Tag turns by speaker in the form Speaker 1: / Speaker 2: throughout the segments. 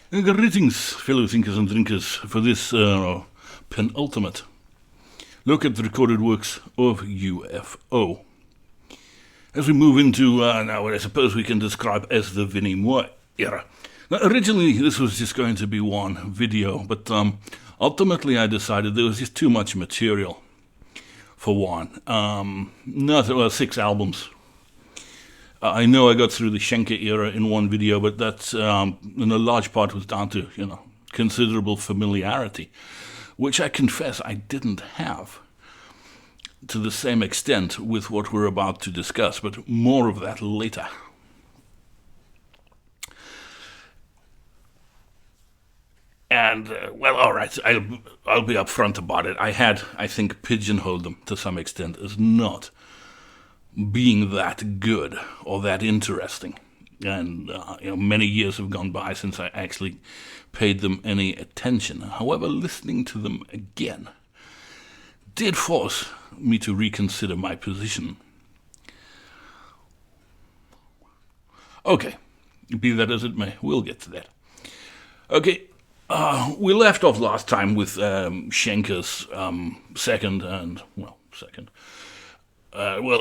Speaker 1: Greetings, fellow thinkers and drinkers, for this penultimate look at the recorded works of UFO. As we move into now what I suppose we can describe as the Vinnie Moore era. Now, originally, this was just going to be one video, but ultimately I decided there was just too much material for one. Six albums. I know I got through the Schenker era in one video, but that's in a large part was down to, considerable familiarity, which I confess I didn't have to the same extent with what we're about to discuss, but more of that later. And, all right, I'll be upfront about it. I think, pigeonholed them to some extent as not being that good or that interesting. And, many years have gone by since I actually paid them any attention. However, listening to them again did force me to reconsider my position. Okay, be that as it may, we'll get to that. Okay, we left off last time with Schenker's second,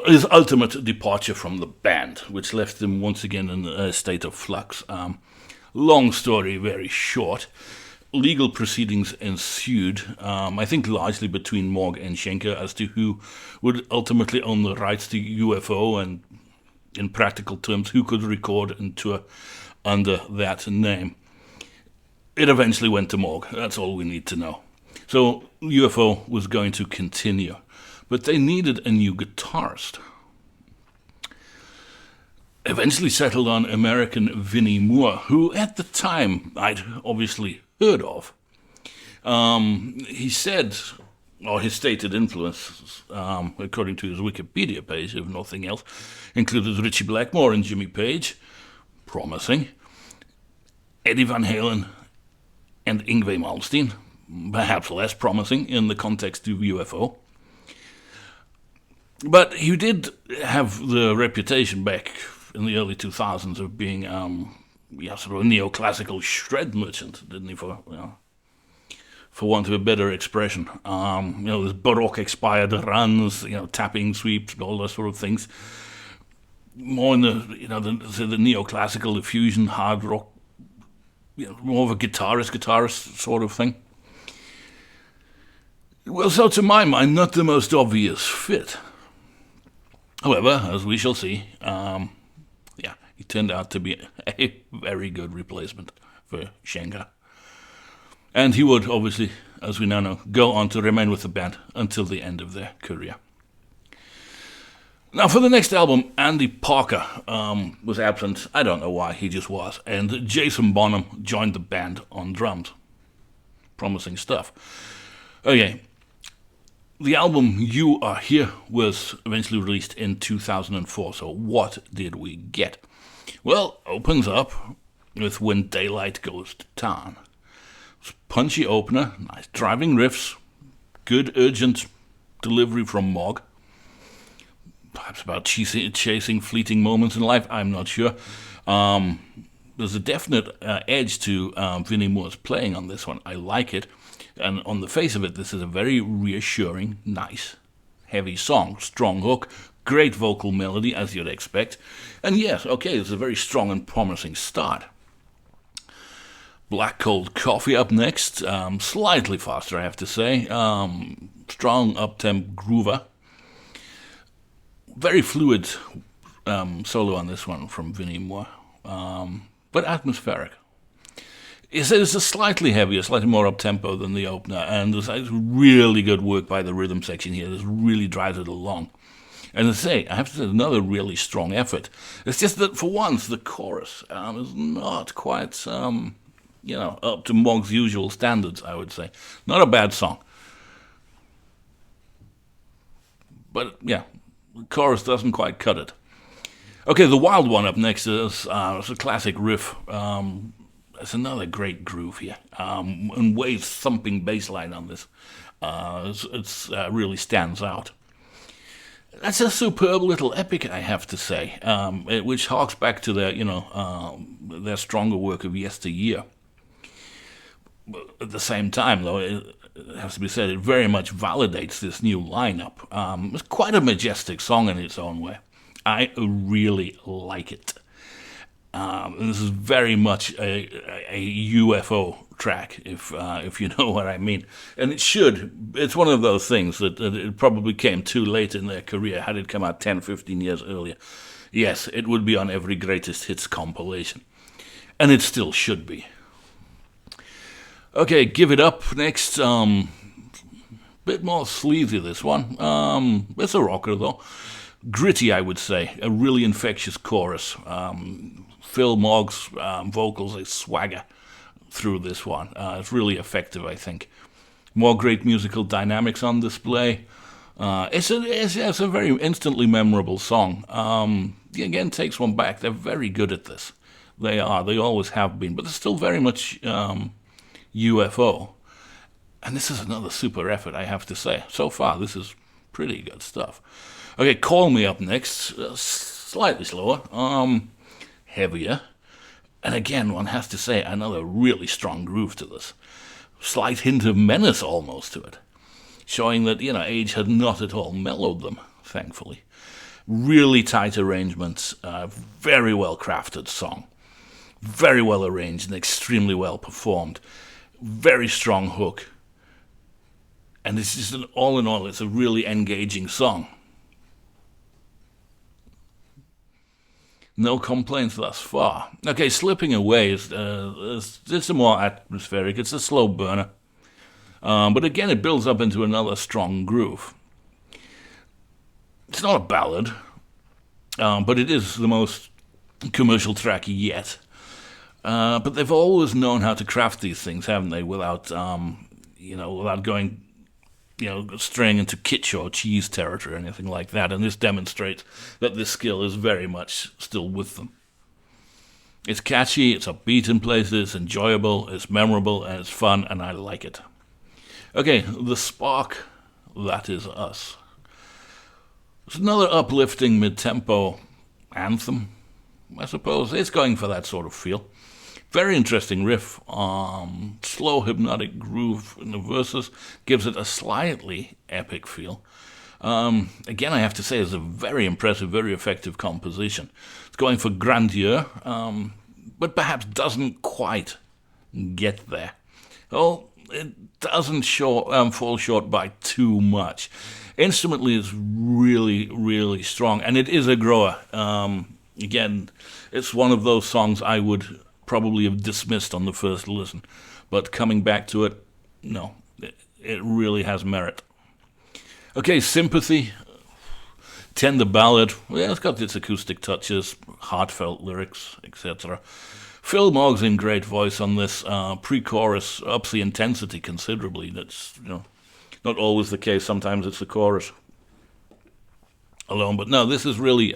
Speaker 1: his ultimate departure from the band, which left him once again in a state of flux. Long story, very short. Legal proceedings ensued, I think largely between Moog and Schenker, as to who would ultimately own the rights to UFO and, in practical terms, who could record and tour under that name. It eventually went to Moog. That's all we need to know. So UFO was going to continue, but they needed a new guitarist. Eventually settled on American Vinnie Moore, who at the time I'd obviously heard of. He said, or his stated influences, according to his Wikipedia page, if nothing else, included Ritchie Blackmore and Jimmy Page, promising, Eddie Van Halen and Yngwie Malmsteen, perhaps less promising in the context of UFO. But he did have the reputation back in the early 2000s of being sort of a neoclassical shred merchant, didn't he, for want of a better expression. There's Baroque-inspired runs, tapping sweeps, all those sort of things. More in the neoclassical, the fusion, hard rock, more of a guitarist sort of thing. Well, so to my mind, not the most obvious fit. However, as we shall see, he turned out to be a very good replacement for Schenker. And he would, obviously, as we now know, go on to remain with the band until the end of their career. Now, for the next album, Andy Parker was absent. I don't know why, he just was. And Jason Bonham joined the band on drums. Promising stuff. Okay. The album You Are Here was eventually released in 2004, so what did we get? Well, opens up with When Daylight Goes to Town. Punchy opener, nice driving riffs, good urgent delivery from Moog. Perhaps about chasing fleeting moments in life, I'm not sure. There's a definite edge to Vinnie Moore's playing on this one. I like it. And on the face of it, this is a very reassuring, nice, heavy song. Strong hook, great vocal melody, as you'd expect. And yes, okay, it's a very strong and promising start. Black Cold Coffee up next. Slightly faster, I have to say. Strong up-temp groover. Very fluid solo on this one from Vinnie Moore. But atmospheric. It's a slightly heavier, slightly more up-tempo than the opener, and there's really good work by the rhythm section here. This really drives it along. And as I say, I have to say, another really strong effort. It's just that, for once, the chorus is not quite, up to Moog's usual standards, I would say. Not a bad song. But, yeah, the chorus doesn't quite cut it. Okay, the wild one up next is a classic riff. It's another great groove here, and Wave's thumping bass line on this. It's really stands out. That's a superb little epic, I have to say, which harks back to their stronger work of yesteryear. At the same time, though, it has to be said, it very much validates this new lineup. It's quite a majestic song in its own way. I really like it. This is very much a UFO track, if you know what I mean. And it should. It's one of those things that it probably came too late in their career. Had it come out 10, 15 years earlier, yes, it would be on every greatest hits compilation. And it still should be. Okay, Give It Up next. Bit more sleazy, this one. It's a rocker, though. Gritty, I would say. A really infectious chorus. Phil Mogg's vocals, they swagger through this one. It's really effective, I think. More great musical dynamics on display. It's a very instantly memorable song. Again, takes one back. They're very good at this. They are. They always have been. But they're still very much UFO. And this is another super effort, I have to say. So far, this is pretty good stuff. Okay, Call Me up next. Slightly slower. Heavier. And again, one has to say, another really strong groove to this. Slight hint of menace almost to it. Showing that, age had not at all mellowed them, thankfully. Really tight arrangements. Very well crafted song. Very well arranged and extremely well performed. Very strong hook. And it's just all in all, it's a really engaging song. No complaints thus far. Okay, Slipping Away it's a more atmospheric. It's a slow burner. But again, it builds up into another strong groove. It's not a ballad, but it is the most commercial track yet. But they've always known how to craft these things, haven't they? Without going, straying into kitsch or cheese territory or anything like that. And this demonstrates that this skill is very much still with them. It's catchy, it's upbeat in places, enjoyable, it's memorable, and it's fun, and I like it. Okay, The Spark, That Is Us. It's another uplifting mid-tempo anthem, I suppose. It's going for that sort of feel. Very interesting riff, slow hypnotic groove in the verses, gives it a slightly epic feel. Again, I have to say, it's a very impressive, very effective composition. It's going for grandeur, but perhaps doesn't quite get there. Well, it doesn't fall short by too much. Instrumentally, it's really, really strong, and it is a grower. Again, it's one of those songs I would probably have dismissed on the first listen, but coming back to it, no, it really has merit. Okay, Sympathy, tender ballad. Yeah, it's got its acoustic touches, heartfelt lyrics, etc. Phil Mogg's in great voice on this. Pre-chorus ups the intensity considerably. That's not always the case. Sometimes it's the chorus alone, but no, this is really.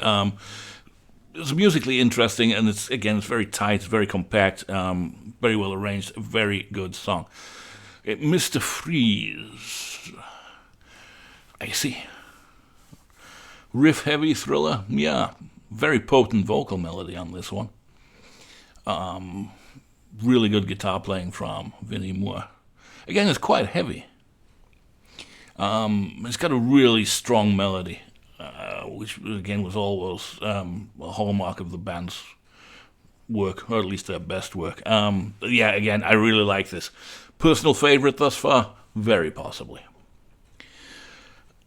Speaker 1: It's musically interesting, and it's very tight, it's very compact, very well arranged, a very good song. Mr. Freeze, I see. Riff-heavy thriller, yeah, very potent vocal melody on this one. Really good guitar playing from Vinnie Moore. Again, it's quite heavy. It's got a really strong melody. Which again was always a hallmark of the band's work, or at least their best work. Yeah, again, I really like this. Personal favorite thus far? Very possibly.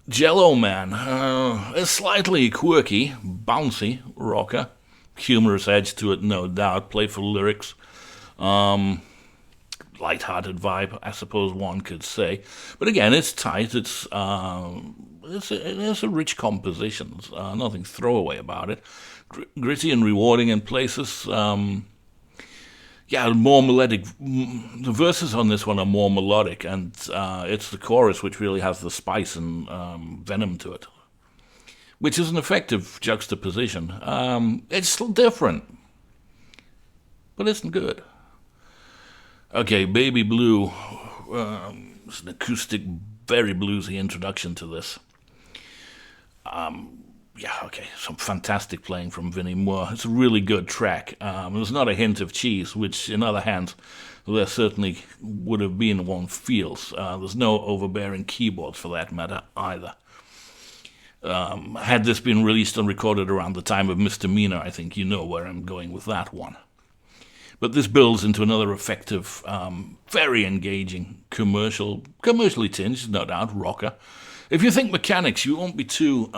Speaker 1: Jello Man, a slightly quirky, bouncy rocker. Humorous edge to it, no doubt. Playful lyrics. Light-hearted vibe, I suppose one could say. But again, it's tight. It's a rich composition. Nothing throwaway about it. Gritty and rewarding in places. More melodic. The verses on this one are more melodic, and it's the chorus which really has the spice and venom to it, which is an effective juxtaposition. It's still different, but it's good. Okay, Baby Blue. It's an acoustic, very bluesy introduction to this. yeah, okay, some fantastic playing from Vinnie Moore. It's a really good track. There's not a hint of cheese, which in other hands there certainly would have been, one feels. There's no overbearing keyboards for that matter either. Had this been released and recorded around the time of Misdemeanor, I think you know where I'm going with that one. But this builds into another effective, very engaging, commercially tinged, no doubt, rocker. If you think mechanics, you won't be too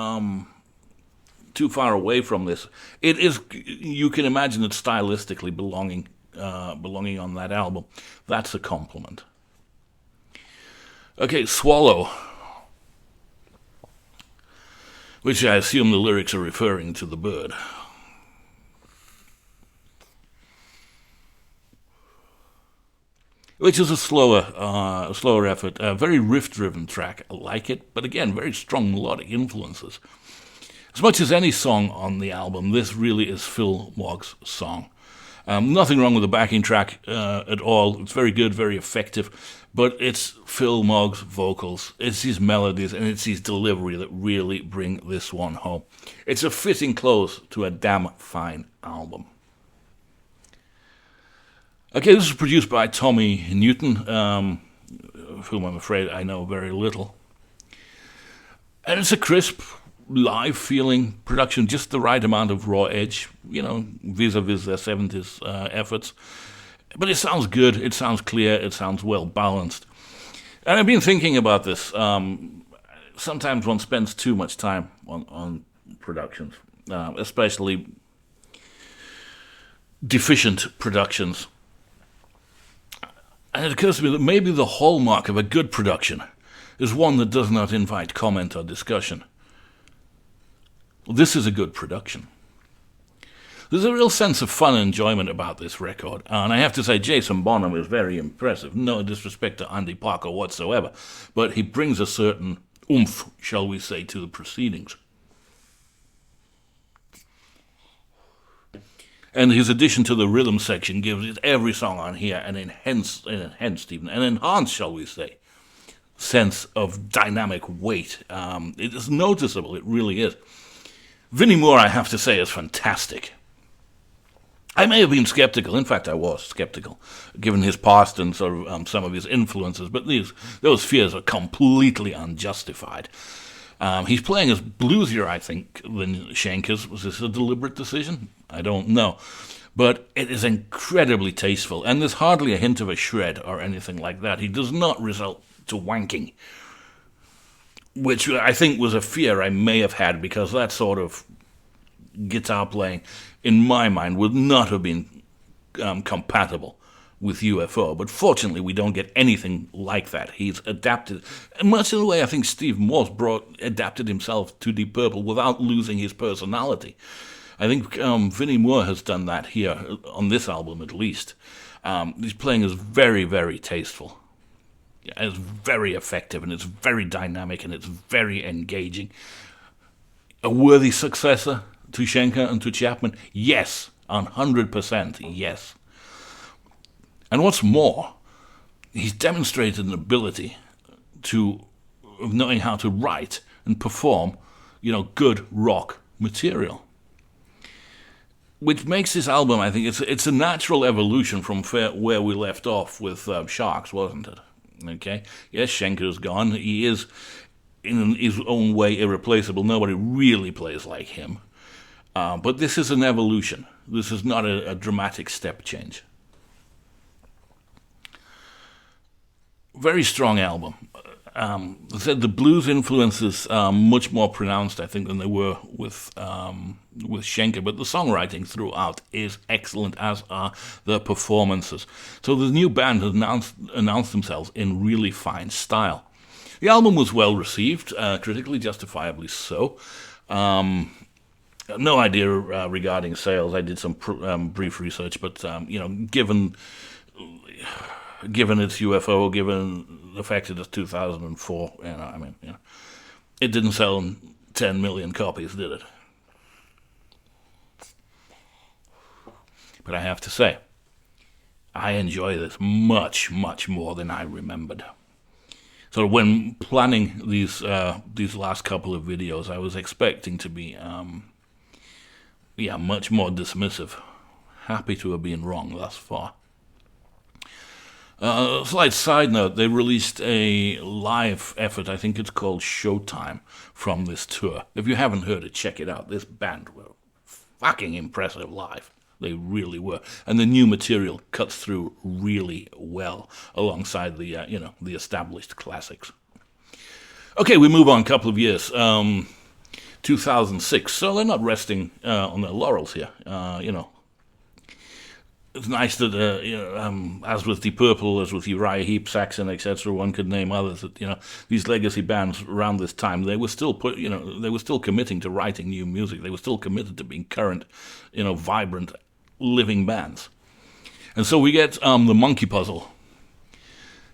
Speaker 1: far away from this. It is, you can imagine it stylistically belonging on that album. That's a compliment. Okay, Swallow, which I assume the lyrics are referring to the bird. Which is a slower effort, a very riff-driven track. I like it, but again, very strong melodic influences. As much as any song on the album, this really is Phil Mogg's song. Nothing wrong with the backing track at all. It's very good, very effective, but it's Phil Mogg's vocals, it's his melodies, and it's his delivery that really bring this one home. It's a fitting close to a damn fine album. Okay, this is produced by Tommy Newton, of whom I'm afraid I know very little. And it's a crisp, live-feeling production, just the right amount of raw edge, vis-a-vis their 70s efforts. But it sounds good, it sounds clear, it sounds well-balanced. And I've been thinking about this. Sometimes one spends too much time on productions, especially deficient productions. And it occurs to me that maybe the hallmark of a good production is one that does not invite comment or discussion. This is a good production. There's a real sense of fun and enjoyment about this record, and I have to say Jason Bonham is very impressive. No disrespect to Andy Parker whatsoever, but he brings a certain oomph, shall we say, to the proceedings. And his addition to the rhythm section gives every song on here an enhanced, shall we say, sense of dynamic weight. It is noticeable, it really is. Vinnie Moore, I have to say, is fantastic. I may have been skeptical. In fact, I was skeptical, given his past and sort of some of his influences. But those fears are completely unjustified. He's playing as bluesier, I think, than Schenker's. Was this a deliberate decision? I don't know. But it is incredibly tasteful, and there's hardly a hint of a shred or anything like that. He does not resort to wanking, which I think was a fear I may have had, because that sort of guitar playing, in my mind, would not have been compatible with UFO. But fortunately, we don't get anything like that. He's adapted, and much in the way I think Steve Morse adapted himself to Deep Purple without losing his personality. I think Vinnie Moore has done that here, on this album at least. His playing is very, very tasteful. It's very effective, and it's very dynamic, and it's very engaging. A worthy successor to Schenker and to Chapman? Yes, 100% yes. And what's more, he's demonstrated an ability of knowing how to write and perform, good rock material. Which makes this album, I think, it's a natural evolution from where we left off with Sharks, wasn't it? Okay? Yes, Schenker's gone. He is, in his own way, irreplaceable. Nobody really plays like him. But this is an evolution. This is not a dramatic step change. Very strong album. I said the blues influences are much more pronounced, I think, than they were with Schenker, but the songwriting throughout is excellent, as are the performances. So the new band has announced themselves in really fine style. The album was well received, critically, justifiably so. No idea regarding sales. I did some brief research, but given its UFO, given the fact that it's 2004, it didn't sell 10 million copies, did it? But I have to say, I enjoy this much, much more than I remembered. So when planning these last couple of videos, I was expecting to be much more dismissive. Happy to have been wrong thus far. Slight side note, they released a live effort, I think it's called Showtime, from this tour. If you haven't heard it, check it out. This band were fucking impressive live. They really were. And the new material cuts through really well alongside the established classics. Okay, we move on a couple of years. 2006, so they're not resting on their laurels here, It's nice that, as with Deep Purple, as with Uriah Heep, Saxon, etc., one could name others. That these legacy bands around this time, they were still committing to writing new music. They were still committed to being current, vibrant, living bands. And so we get the Monkey Puzzle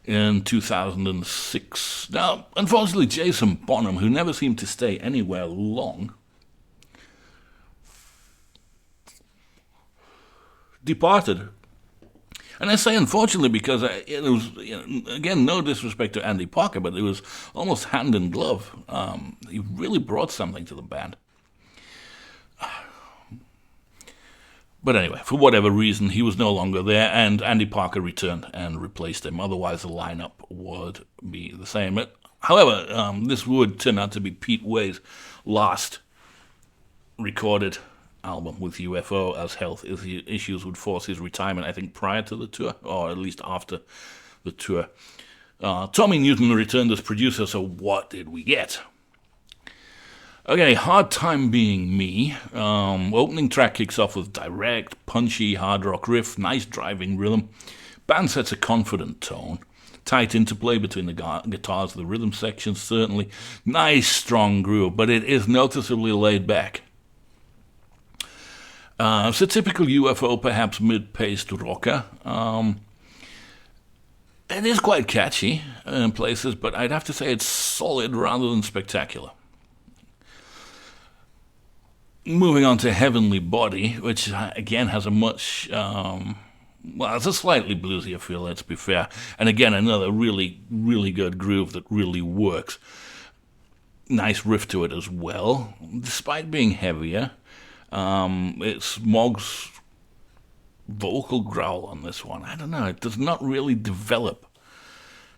Speaker 1: in 2006. Now, unfortunately, Jason Bonham, who never seemed to stay anywhere long, departed. And I say unfortunately because it was, again, no disrespect to Andy Parker, but it was almost hand in glove. He really brought something to the band. But anyway, for whatever reason, he was no longer there, and Andy Parker returned and replaced him. Otherwise, the lineup would be the same. However, this would turn out to be Pete Way's last recorded album with UFO, as health issues would force his retirement, I think, prior to the tour, or at least after the tour. Tommy Newton returned as producer, so what did we get? Okay, Hard Time Being Me. Opening track kicks off with direct, punchy hard rock riff, nice driving rhythm. Band sets a confident tone. Tight interplay between the guitars, the rhythm section, certainly. Nice, strong groove, but it is noticeably laid back. It's a typical UFO, perhaps mid-paced rocker. It is quite catchy in places, but I'd have to say it's solid rather than spectacular. Moving on to Heavenly Body, which again has a much, it's a slightly bluesier feel, let's be fair. And again, another really, really good groove that really works. Nice riff to it as well, despite being heavier. It's Mog's vocal growl on this one. I don't know, it does not really develop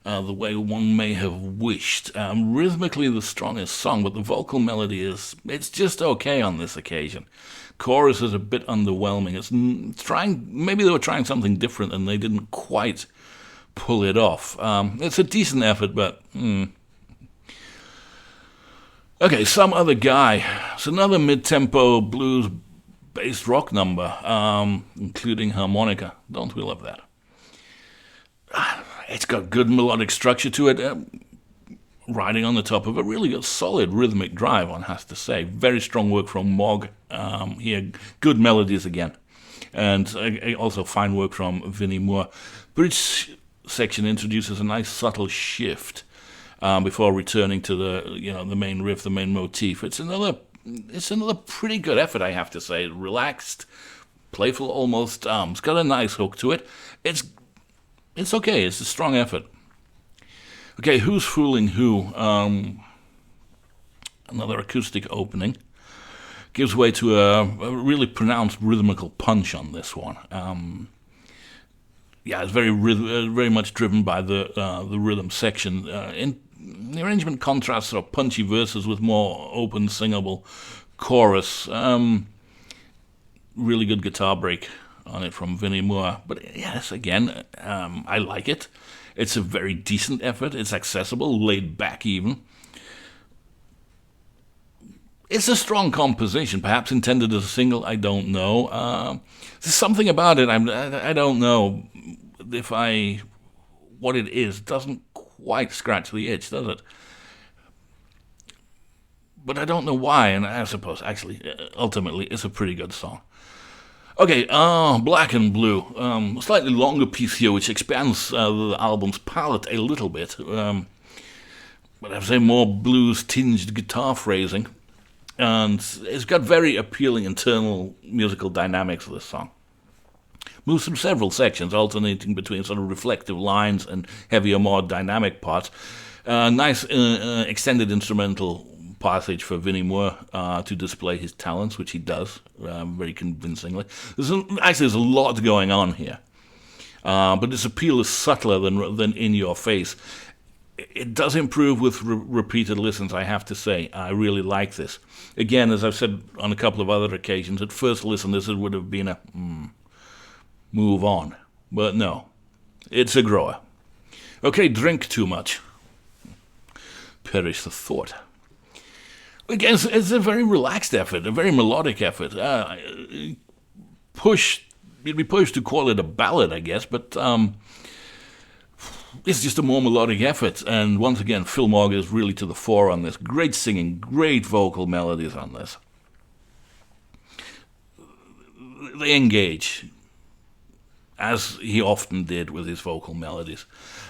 Speaker 1: the way one may have wished. Rhythmically the strongest song, but the vocal melody it's just okay on this occasion. Chorus is a bit underwhelming. Maybe they were trying something different and they didn't quite pull it off. It's a decent effort, but Okay, Some Other Guy. It's another mid-tempo blues-based rock number, including harmonica. Don't we love that? It's got good melodic structure to it, riding on the top of a really good, solid rhythmic drive, one has to say. Very strong work from Mog here. Good melodies again. And also fine work from Vinnie Moore. Bridge section introduces a nice subtle shift before returning to the main riff, the main motif. It's another pretty good effort, I have to say. Relaxed, playful almost. It's got a nice hook to it. It's okay. It's a strong effort. Okay, Who's Fooling Who? Another acoustic opening. Gives way to a really pronounced rhythmical punch on this one. It's very much driven by the rhythm section. The arrangement contrasts sort of punchy verses with more open, singable chorus. Really good guitar break on it from Vinnie Moore. But yes, again, I like it. It's a very decent effort. It's accessible, laid back even. It's a strong composition, perhaps intended as a single, I don't know. There's something about it, I don't know what it is. It doesn't quite scratch the itch, does it? But I don't know why, and I suppose, actually, ultimately, it's a pretty good song. Okay, Black and Blue. Slightly longer piece here, which expands the album's palette a little bit. But I'd say more blues-tinged guitar phrasing. And it's got very appealing internal musical dynamics of this song. Moves through several sections, alternating between sort of reflective lines and heavier, more dynamic parts. Nice extended instrumental passage for Vinnie Moore to display his talents, which he does very convincingly. There's a lot going on here, but this appeal is subtler than in your face. It does improve with repeated listens, I have to say. I really like this. Again, as I've said on a couple of other occasions, at first listen, this would have been a move on. But no, it's a grower. Okay, drink too much. Perish the thought. Again, it's a very relaxed effort, a very melodic effort. You'd be pushed to call it a ballad, I guess, but it's just a more melodic effort. And once again, Phil Mogg is really to the fore on this. Great singing, great vocal melodies on this. They engage, as he often did with his vocal melodies.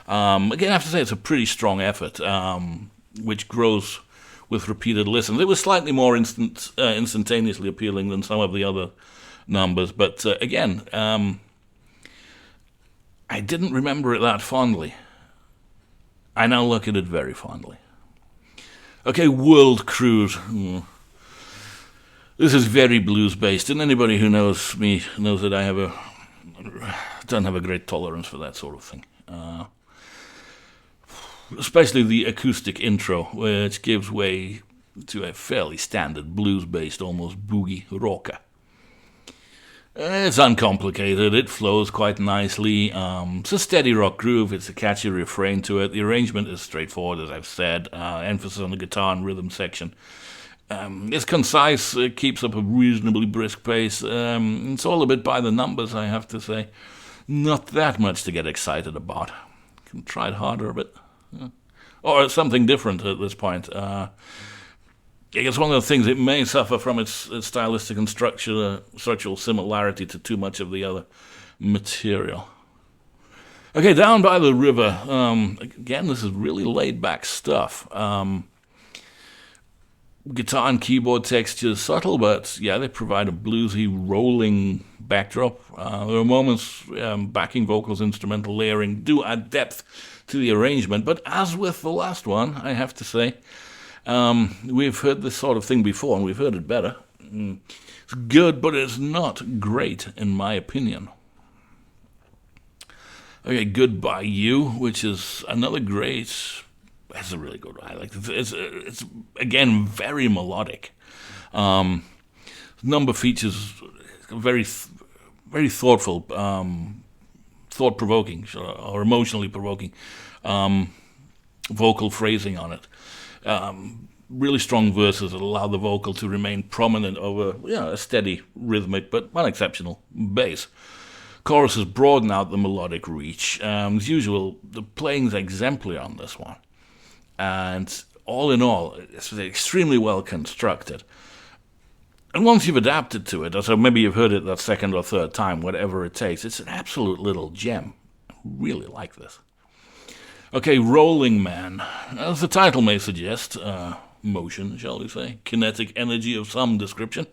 Speaker 1: Again, I have to say it's a pretty strong effort, which grows with repeated listens. It was slightly more instantaneously appealing than some of the other numbers, but again, I didn't remember it that fondly. I now look at it very fondly. Okay, World Cruise. This is very blues-based, and anybody who knows me knows that I don't have a great tolerance for that sort of thing. Especially the acoustic intro, which gives way to a fairly standard blues-based, almost boogie rocker. It's uncomplicated, it flows quite nicely, it's a steady rock groove, it's a catchy refrain to it, the arrangement is straightforward, as I've said, emphasis on the guitar and rhythm section. It's concise, it keeps up a reasonably brisk pace, it's all a bit by the numbers, I have to say. Not that much to get excited about. Can try it harder a bit. Or something different at this point. It's one of the things, it may suffer from its stylistic and structural similarity to too much of the other material. Okay, Down by the River. Again, this is really laid-back stuff. Guitar and keyboard textures subtle, but yeah, they provide a bluesy, rolling backdrop. There are moments backing vocals, instrumental layering do add depth to the arrangement, but as with the last one, I have to say, we've heard this sort of thing before, and we've heard it better. It's good, but it's not great, in my opinion. Okay, Goodbye You, which is another great... That's a really good one. I like it. It's again very melodic. Number features very thoughtful, thought-provoking or emotionally provoking vocal phrasing on it. Really strong verses that allow the vocal to remain prominent over a steady rhythmic but unexceptional bass. Choruses broaden out the melodic reach. As usual, the playing's exemplary on this one. And all in all, it's extremely well constructed. And once you've adapted to it, so maybe you've heard it that second or third time, whatever it takes, it's an absolute little gem. I really like this. Okay, Rolling Man. As the title may suggest, motion, shall we say, kinetic energy of some description.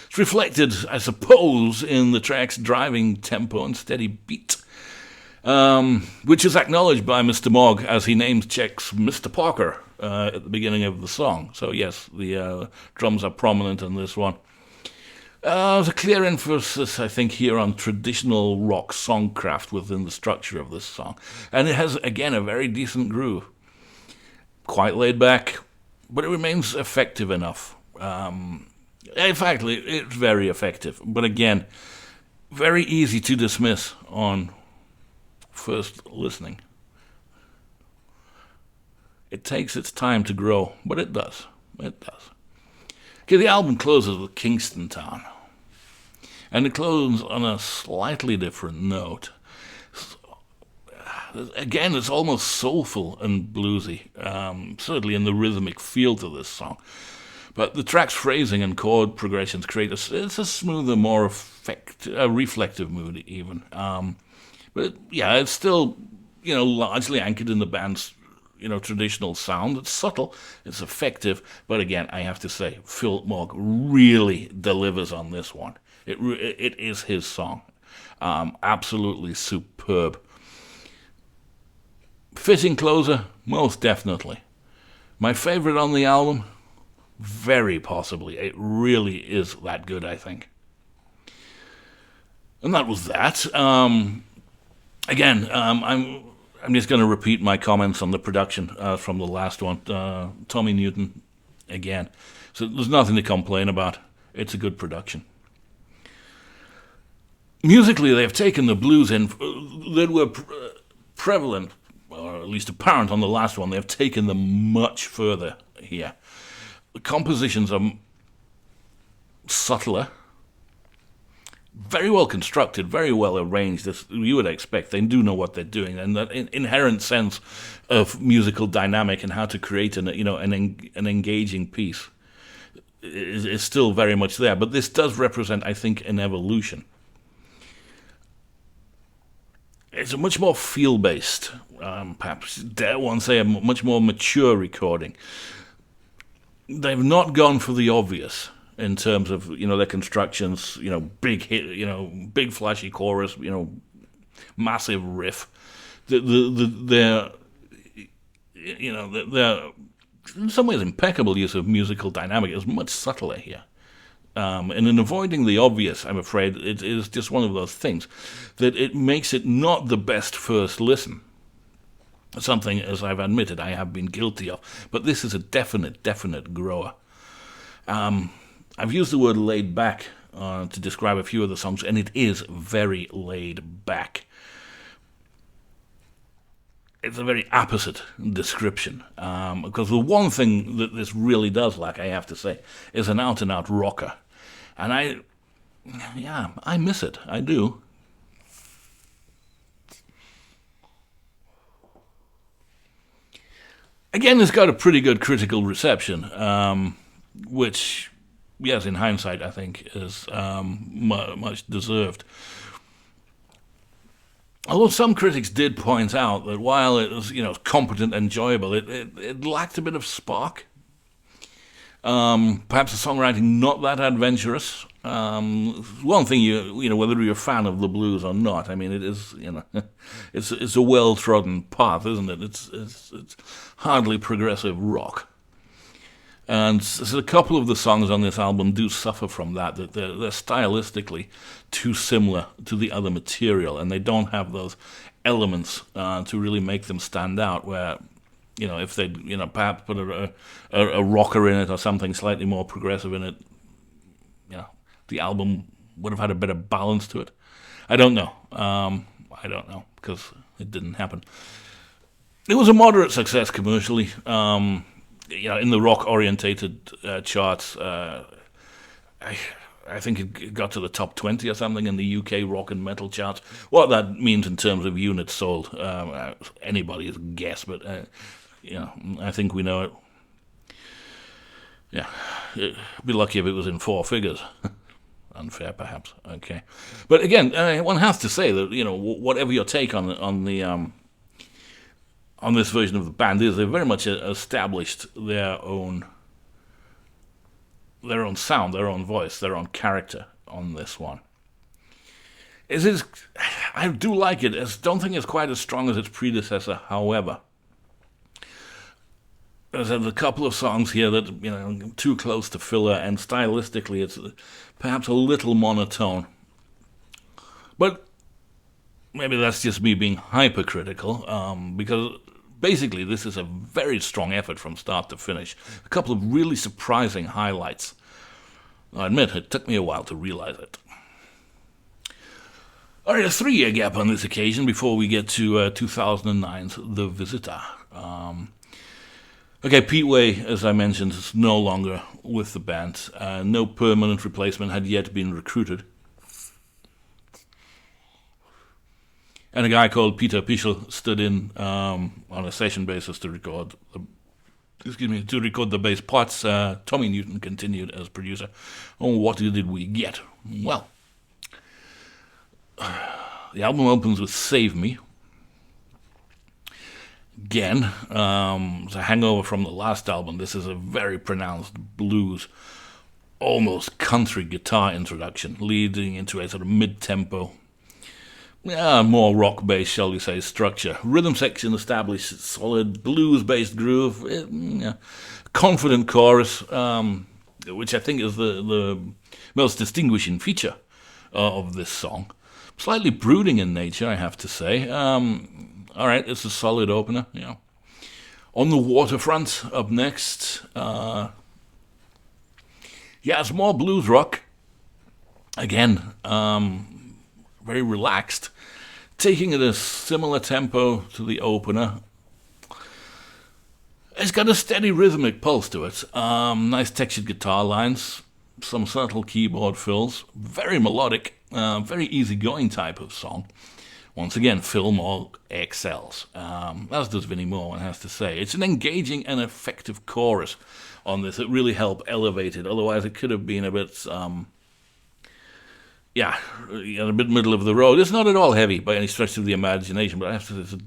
Speaker 1: It's reflected, I suppose, in the track's driving tempo and steady beat. Which is acknowledged by Mr. Mogg as he names checks Mr. Parker at the beginning of the song. So yes, the drums are prominent in this one. There's a clear emphasis, I think, here on traditional rock songcraft within the structure of this song. And it has, again, a very decent groove. Quite laid back, but it remains effective enough. In fact, it's very effective. But again, very easy to dismiss on first listening. It takes its time to grow, but it does. It does. Okay, the album closes with Kingston Town. And it closes on a slightly different note. Again, it's almost soulful and bluesy, certainly in the rhythmic feel to this song. But the track's phrasing and chord progressions create it's a smoother, more reflective mood even. But yeah, it's still, largely anchored in the band's, traditional sound. It's subtle, it's effective, but again, I have to say, Phil Mogg really delivers on this one. It is his song. Absolutely superb. Fitting closer, most definitely. My favorite on the album, very possibly. It really is that good, I think. And that was that. Again, I'm just going to repeat my comments on the production from the last one. Tommy Newton, again. So there's nothing to complain about. It's a good production. Musically, they've taken the blues in that were prevalent, or at least apparent on the last one. They've taken them much further here. The compositions are subtler, very well constructed, very well arranged, as you would expect. They do know what they're doing, and that inherent sense of musical dynamic and how to create an engaging piece is still very much there. But this does represent, I think, an evolution. It's a much more feel-based, perhaps dare one say, a much more mature recording. They've not gone for the obvious in terms of their constructions, big hit, big flashy chorus, massive riff. They're in some ways impeccable use of musical dynamic is much subtler here. And in avoiding the obvious, I'm afraid, it is just one of those things that it makes it not the best first listen. Something, as I've admitted, I have been guilty of. But this is a definite grower. I've used the word laid back to describe a few of the songs, and it is very laid back. It's a very apposite description, because the one thing that this really does lack, I have to say, is an out-and-out rocker. And I miss it. I do. Again, it's got a pretty good critical reception, which, yes, in hindsight, I think is much deserved. Although some critics did point out that while it was, competent and enjoyable, it lacked a bit of spark. Perhaps the songwriting not that adventurous. One thing, whether you're a fan of the blues or not, I mean, it is, it's a well-trodden path, isn't it? It's hardly progressive rock. And so a couple of the songs on this album do suffer from that they're stylistically too similar to the other material, and they don't have those elements to really make them stand out, where, if they, perhaps put a rocker in it or something slightly more progressive in it, the album would have had a better balance to it. I don't know. Because it didn't happen. It was a moderate success commercially. In the rock-orientated charts, I think it got to the top 20 or something in the UK rock and metal charts. What that means in terms of units sold, anybody's guess, but I think we know it. Yeah, it'd be lucky if it was in four figures. Unfair, perhaps. Okay, but again, one has to say that whatever your take on this version of the band is, they very much established their own sound, their own voice, their own character on this one. I do like it. I don't think it's quite as strong as its predecessor, however. There's a couple of songs here that, too close to filler, and stylistically it's perhaps a little monotone. But maybe that's just me being hypercritical, because basically this is a very strong effort from start to finish. A couple of really surprising highlights. I admit, it took me a while to realize it. All right, a 3-year gap on this occasion before we get to 2009's The Visitor. Okay, Pete Way, as I mentioned, is no longer with the band. No permanent replacement had yet been recruited. And a guy called Peter Pichel stood in on a session basis to record the bass parts. Tommy Newton continued as producer. Oh, what did we get? Well, the album opens with Save Me. Again, it's a hangover from the last album. This is a very pronounced blues, almost country guitar introduction, leading into a sort of mid-tempo more rock-based, shall we say, structure. Rhythm section established solid blues-based groove, confident chorus, which I think is the most distinguishing feature of this song. Slightly brooding in nature, I have to say. All right, it's a solid opener. On the Waterfront, up next. It's more blues rock. Again, very relaxed, taking it a similar tempo to the opener. It's got a steady rhythmic pulse to it. Nice textured guitar lines, some subtle keyboard fills, very melodic, very easygoing type of song. Once again, Phil Moore excels, as does Vinnie Moore, one has to say. It's an engaging and effective chorus on this. It really helped elevate it. Otherwise, it could have been a bit, a bit middle of the road. It's not at all heavy by any stretch of the imagination, but I have to say it's a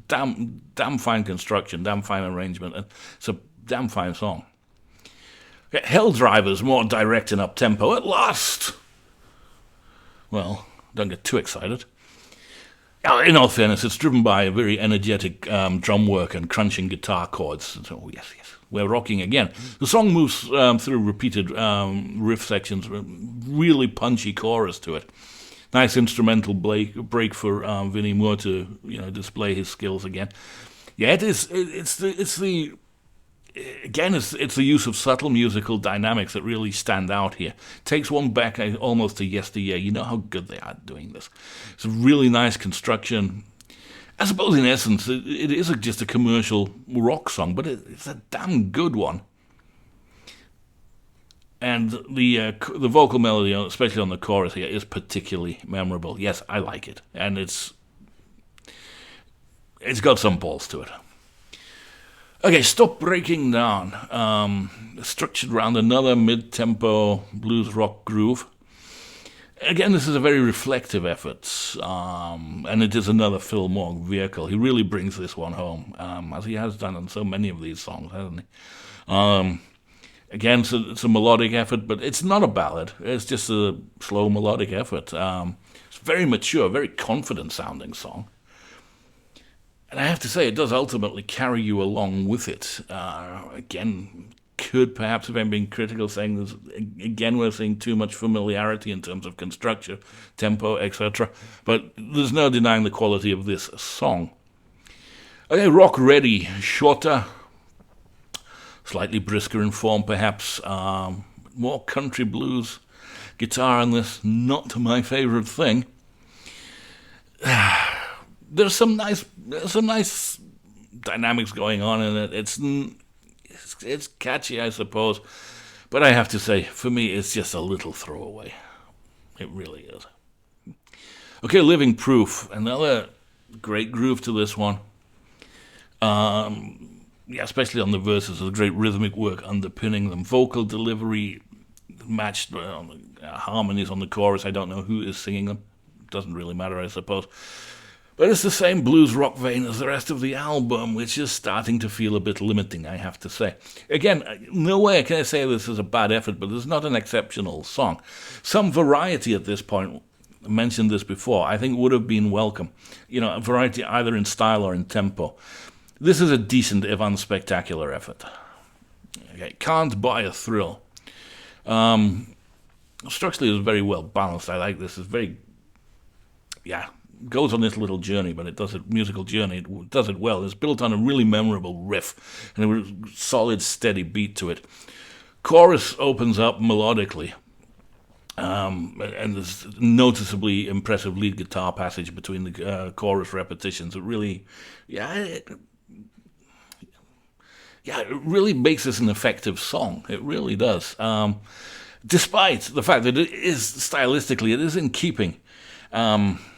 Speaker 1: damn fine construction, damn fine arrangement, and it's a damn fine song. Okay, Hell Driver's more direct and up-tempo. At last! Well, don't get too excited. In all fairness, it's driven by a very energetic drum work and crunching guitar chords. So, yes, we're rocking again. The song moves through repeated riff sections, really punchy chorus to it. Nice instrumental break for Vinnie Moore to display his skills again. Yeah, it is. It's the use of subtle musical dynamics that really stand out here. Takes one back almost to yesteryear. You know how good they are doing this. It's a really nice construction. I suppose in essence it is just a commercial rock song, but it's a damn good one. And the vocal melody, especially on the chorus here, is particularly memorable. Yes, I like it, and it's got some balls to it. Okay, Stop Breaking Down. Structured around another mid-tempo blues rock groove. Again, this is a very reflective effort, and it is another Phil Moore vehicle. He really brings this one home, as he has done on so many of these songs, hasn't he? Again, it's a melodic effort, but it's not a ballad. It's just a slow melodic effort. It's very mature, very confident-sounding song. And I have to say, it does ultimately carry you along with it. Again, could perhaps have been critical, saying we're seeing too much familiarity in terms of construction, tempo, etc. But there's no denying the quality of this song. Okay, Rock Ready, shorter, slightly brisker in form, perhaps. More country blues guitar on this, not my favorite thing. There's some nice dynamics going on in it. It's catchy, I suppose, but I have to say, for me, it's just a little throwaway. It really is. Okay, Living Proof, another great groove to this one. Especially on the verses, there's great rhythmic work underpinning them. Vocal delivery matched harmonies on the chorus. I don't know who is singing them. Doesn't really matter, I suppose. But it's the same blues rock vein as the rest of the album, which is starting to feel a bit limiting, I have to say. Again, no way can I say this is a bad effort, but it's not an exceptional song. Some variety at this point, I mentioned this before, I think would have been welcome. A variety either in style or in tempo. This is a decent, if unspectacular effort. Okay, Can't Buy a Thrill. Structurally, it's very well balanced. I like this. It's very, goes on this little journey, but it does it, musical journey, it does it well. It's built on a really memorable riff and a solid, steady beat to it. Chorus opens up melodically, and there's noticeably impressive lead guitar passage between the chorus repetitions. It really, it really makes this an effective song. It really does. Despite the fact that it is stylistically, it is in keeping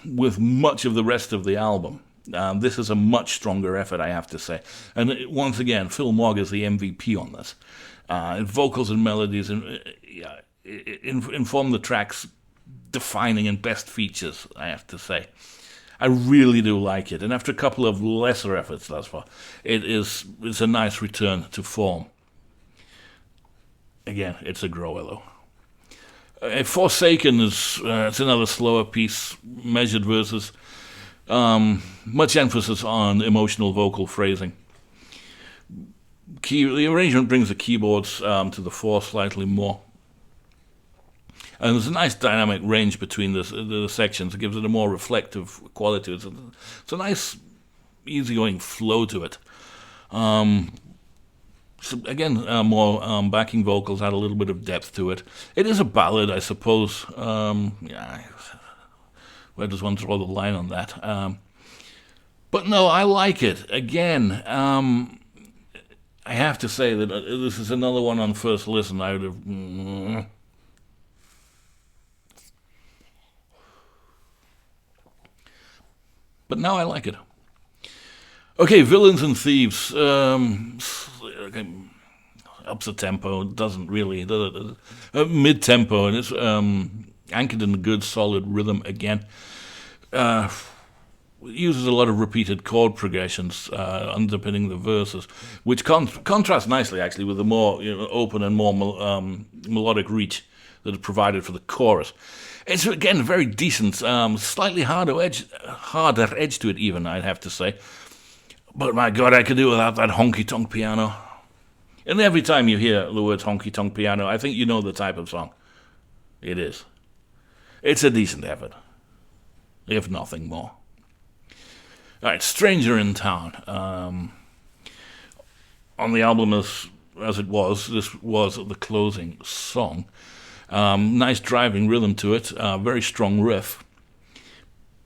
Speaker 1: with much of the rest of the album. This is a much stronger effort, I have to say. And once again, Phil Moore is the MVP on this. Vocals and melodies inform the track's defining and best features, I have to say. I really do like it. And after a couple of lesser efforts thus far, it's a nice return to form. Again, it's a grower, though. Forsaken is it's another slower piece, measured verses, Much emphasis on emotional vocal phrasing. The arrangement brings the keyboards to the fore slightly more. And there's a nice dynamic range between the sections. It gives it a more reflective quality. It's a nice, easygoing flow to it. So again, more backing vocals add a little bit of depth to it. It is a ballad, I suppose. Where does one draw the line on that? But no, I like it. Again, I have to say that this is another one on first listen I would have... But now I like it. Okay, Villains and Thieves. Okay, ups the tempo, doesn't really. Mid-tempo, and it's anchored in a good, solid rhythm again. Uses a lot of repeated chord progressions underpinning the verses, which contrasts nicely, actually, with the more open and more melodic reach that is provided for the chorus. It's, again, very decent, slightly harder edge to it even, I'd have to say. But my God, I could do without that honky-tonk piano. And every time you hear the words honky-tonk piano, I think you know the type of song it is. It's a decent effort, if nothing more. All right, Stranger in Town. On the album as it was, this was the closing song. Nice driving rhythm to it, very strong riff.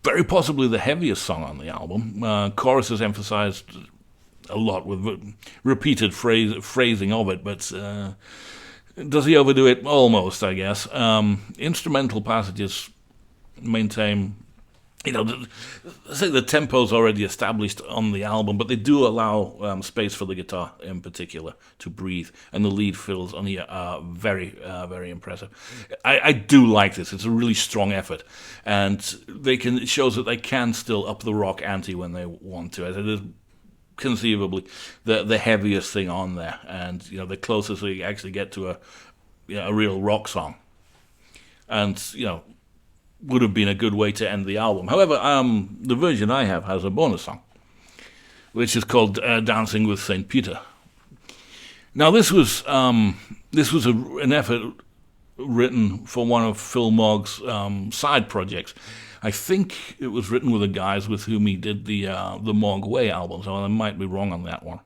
Speaker 1: Very possibly the heaviest song on the album. Chorus is emphasized a lot with repeated phrasing of it, but does he overdo it? Almost, I guess. Instrumental passages maintain... I say the tempo's already established on the album, but they do allow space for the guitar in particular to breathe, and the lead fills on here are very, very impressive. I do like this. It's a really strong effort, and it shows that they can still up the rock ante when they want to. It is conceivably the heaviest thing on there, and the closest they actually get to a real rock song, and would have been a good way to end the album. However, the version I have has a bonus song, which is called "Dancing with St. Peter." Now, this was an effort written for one of Phil Mogg's side projects. I think it was written with the guys with whom he did the Mogg Way album, so I might be wrong on that one.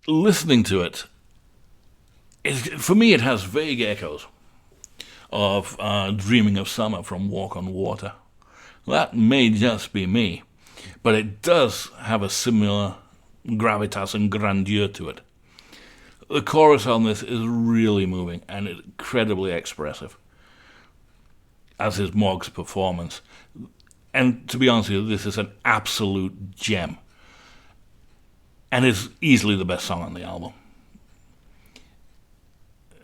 Speaker 1: Listening to it, for me, it has vague echoes of Dreaming of Summer from Walk on Water. That may just be me, but it does have a similar gravitas and grandeur to it. The chorus on this is really moving and incredibly expressive, as is Mogg's performance. And to be honest with you, this is an absolute gem, and is easily the best song on the album.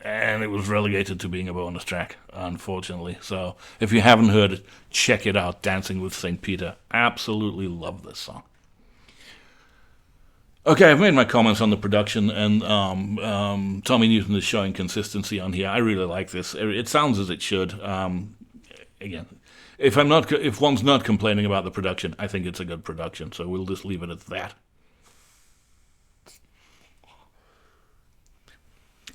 Speaker 1: And it was relegated to being a bonus track, unfortunately. So if you haven't heard it, check it out, Dancing with St. Peter. Absolutely love this song. Okay, I've made my comments on the production, and Tommy Newton is showing consistency on here. I really like this. It sounds as it should. Again, if one's not complaining about the production, I think it's a good production, so we'll just leave it at that.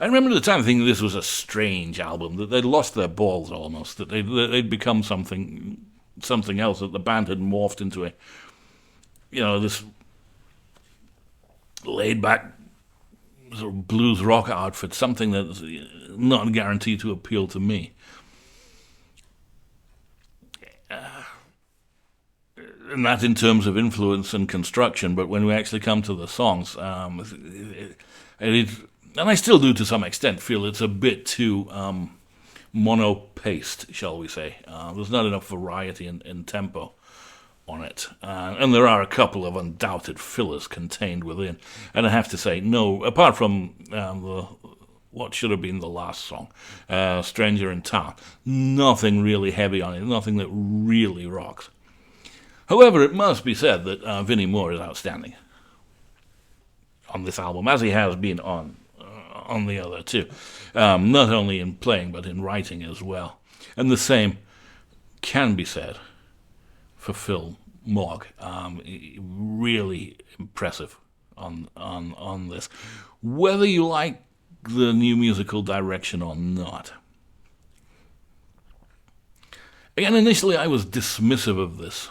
Speaker 1: I remember at the time thinking this was a strange album, that they'd lost their balls almost, that they'd become something else, that the band had morphed into this laid-back sort of blues rock outfit, something that's not guaranteed to appeal to me. And that in terms of influence and construction, but when we actually come to the songs, and I still do to some extent feel it's a bit too mono-paced, shall we say. There's not enough variety in tempo on it. And there are a couple of undoubted fillers contained within. And I have to say, no, apart from what should have been the last song, Stranger in Town, nothing really heavy on it, nothing that really rocks. However, it must be said that Vinnie Moore is outstanding on this album, as he has been on the other two, not only in playing but in writing as well. And the same can be said for Phil Mogg. Really impressive on this. Whether you like the new musical direction or not. Again, initially I was dismissive of this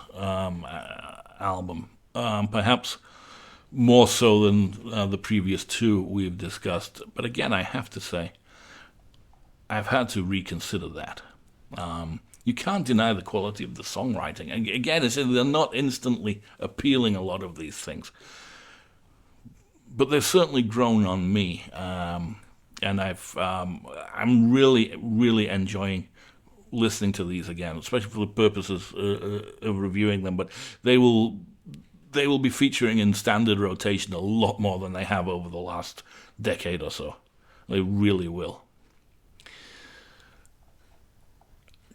Speaker 1: album, perhaps more so than the previous two we've discussed. But again, I have to say, I've had to reconsider that. You can't deny the quality of the songwriting. And again, they're not instantly appealing, a lot of these things. But they've certainly grown on me. And I'm really, really enjoying listening to these again, especially for the purposes of reviewing them. But they will be featuring in standard rotation a lot more than they have over the last decade or so. They really will.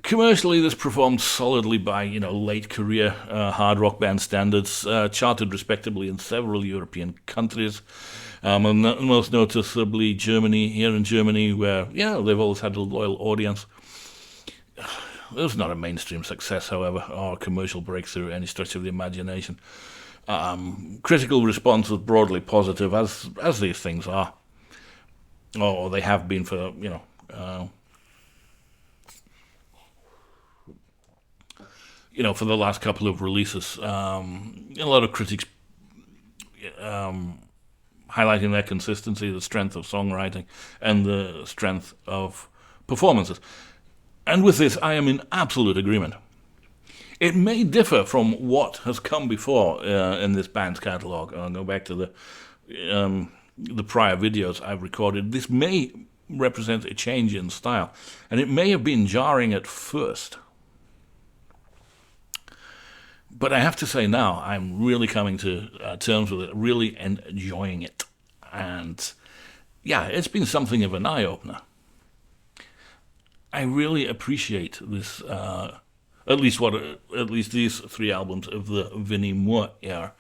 Speaker 1: Commercially, this performed solidly by late career hard rock band standards, charted respectably in several European countries, and most noticeably Germany. Here in Germany, where they've always had a loyal audience. It was not a mainstream success, however, or a commercial breakthrough any stretch of the imagination. Critical response was broadly positive, as these things are, or they have been for for the last couple of releases. A lot of critics highlighting their consistency, the strength of songwriting, and the strength of performances. And with this, I am in absolute agreement. It may differ from what has come before in this band's catalogue. I'll go back to the prior videos I've recorded. This may represent a change in style, and it may have been jarring at first. But I have to say now, I'm really coming to terms with it, really enjoying it. And yeah, it's been something of an eye-opener. I really appreciate this, at least these three albums of the Vinnie Moore era.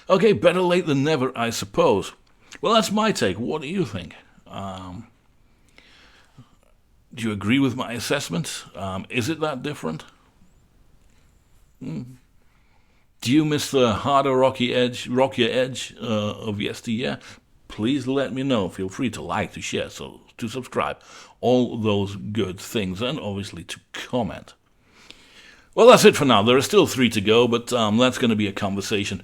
Speaker 1: Okay, better late than never, I suppose. Well, that's my take. What do you think? Do you agree with my assessment? Is it that different? Do you miss the harder, rockier edge of yesteryear? Please let me know. Feel free to like, to share, to subscribe. All those good things, and obviously to comment. Well, that's it for now. There are still 3 to go, but that's going to be a conversation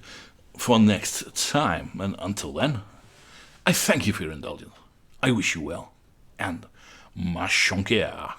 Speaker 1: for next time. And until then, I thank you for your indulgence. I wish you well, and ma chonquière.